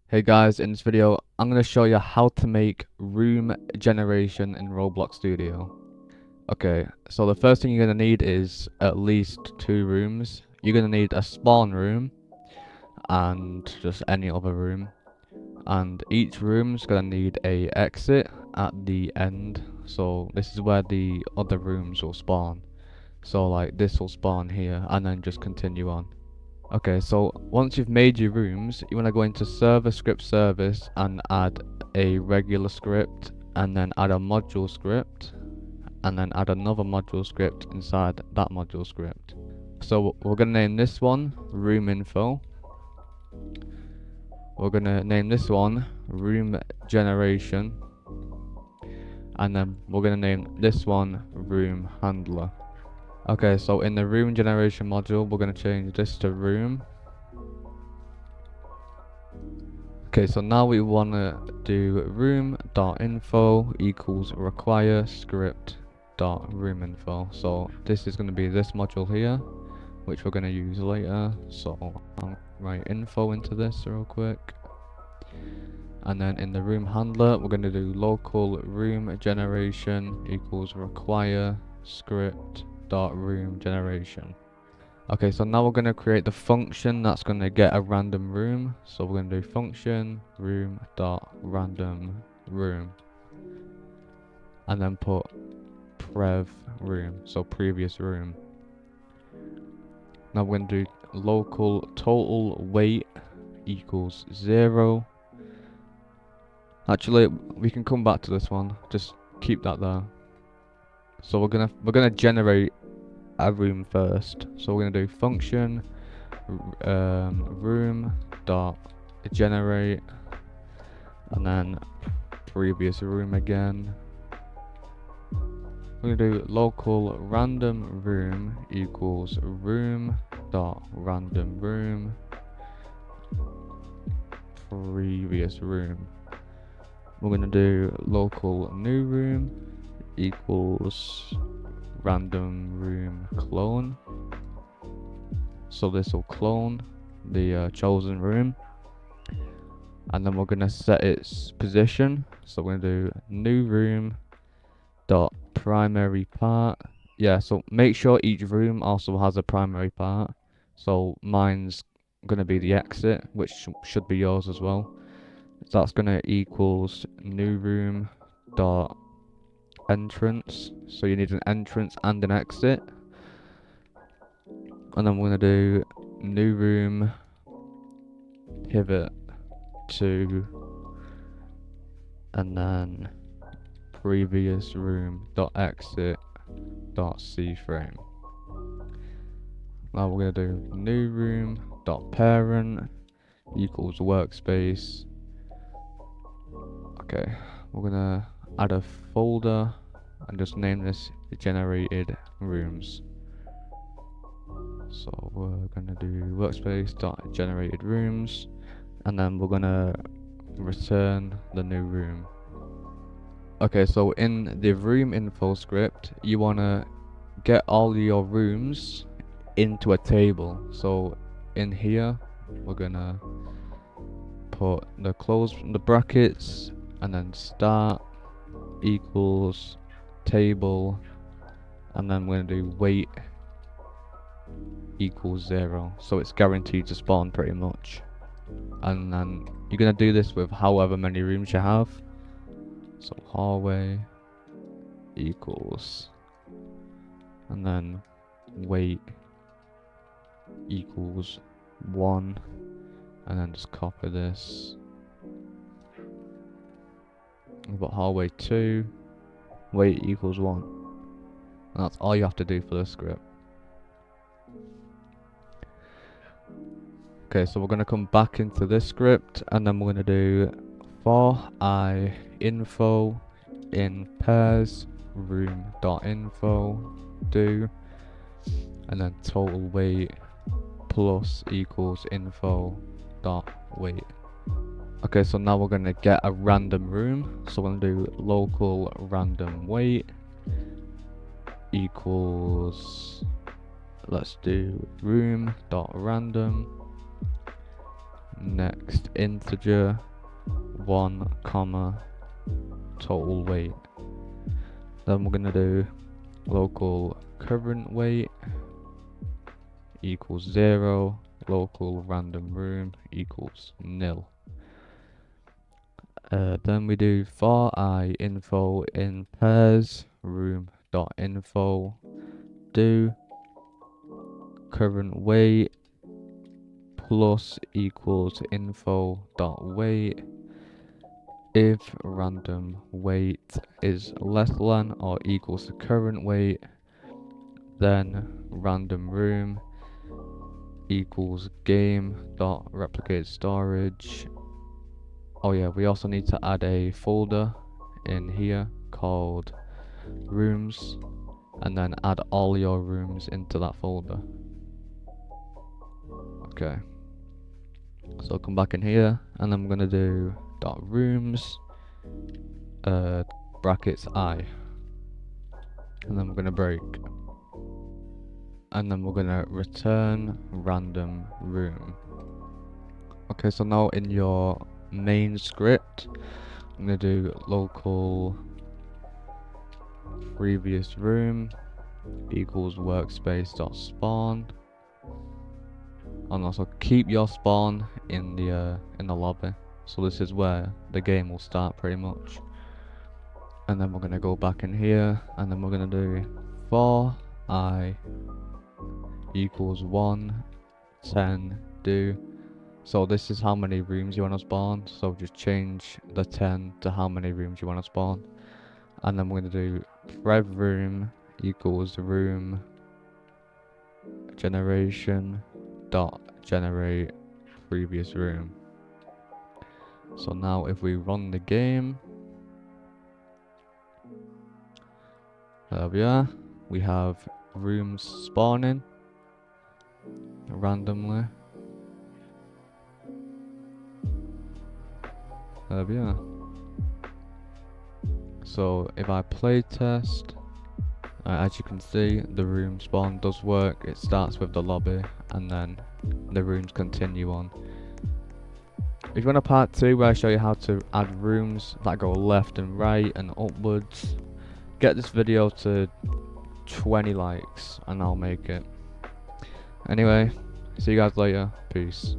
Hey guys, in this video, I'm going to show you how to make room generation in Roblox Studio. Okay, so the first thing you're going to need is at least 2 rooms. You're going to need a spawn room and just any other room. And each room's going to need a exit at the end. So this is where the other rooms will spawn. So like this will spawn here and then just continue on. Okay, so once you've made your rooms, you want to go into server script service and add a regular script, and then add a module script, and then add another module script inside that module script. So we're going to name this one room info. We're going to name this one room generation, and then we're going to name this one room handler. Okay, so in the room generation module, we're going to change this to room. Okay, so now we want to do room.info equals require script.roominfo. So this is going to be this module here, which we're going to use later. So I'll write info into this real quick. And then in the room handler, we're going to do local room generation equals require script.room generation. Okay, so now we're going to create the function that's going to get a random room. So we're going to do function room dot random room, and then put prev room, so previous room. Now we're going to do local total weight equals 0. Actually, we can come back to this one. Just keep that there. So we're gonna generate a room first. So we're gonna do function room dot generate, and then previous room again. We're gonna do local random room equals room dot random room previous room. We're gonna do local new room equals random room clone. So this will clone the chosen room, and then we're gonna set its position. So we're gonna do new room dot primary part. Yeah, so make sure each room also has a primary part. So mine's gonna be the exit, which should be yours as well. So that's gonna equals new room dot entrance. So you need an entrance and an exit. And then we're gonna do new room pivot to, and then previous room dot exit dot c frame. Now we're gonna do new room dot parent equals workspace. Okay, we're gonna add a folder and just name this generated rooms. So we're gonna do workspace dot generated rooms, and then we're gonna return the new room. Okay, so in the room info script, you wanna get all your rooms into a table. So in here, we're gonna put the close the brackets, and then start equals table, and then we're gonna do weight equals 0. So it's guaranteed to spawn pretty much. And then you're gonna do this with however many rooms you have. So hallway equals, and then weight equals 1, and then just copy this. We've got hallway 2, weight equals 1. And that's all you have to do for this script. Okay, so we're going to come back into this script, and then we're going to do for I info in pairs room.info do, and then total weight plus equals info dot weight. Okay, so now we're going to get a random room. So we're going to do local random weight equals, let's do room dot random, Next, integer 1 comma total weight. Then we're gonna do local current weight equals 0, local random room equals nil. Then we do for I info in pairs room dot info do current weight plus equals info dot weight if random weight is less than or equals to current weight, then random room equals game dot replicate storage. Oh yeah, we also need to add a folder in here called rooms, and then add all your rooms into that folder. Okay, so come back in here, and then we're gonna do dot rooms brackets I, and then we're gonna break, and then we're gonna return random room. Okay, so now in your main script, I'm gonna do local previous room equals workspace dot spawn, and also keep your spawn in the lobby. So this is where the game will start pretty much. And then we're gonna go back in here, and then we're gonna do for I equals 1 10 do. So this is how many rooms you want to spawn, so just change the 10 to how many rooms you want to spawn. And then we're going to do prev room equals room generation dot generate previous room. So now if we run the game, there we are, we have rooms spawning randomly. There we are. So if I play test, as you can see, the room spawn does work. It starts with the lobby and then the rooms continue on. If you want a part 2 where I show you how to add rooms that go left and right and upwards, get this video to 20 likes and I'll make it. Anyway, see you guys later. Peace.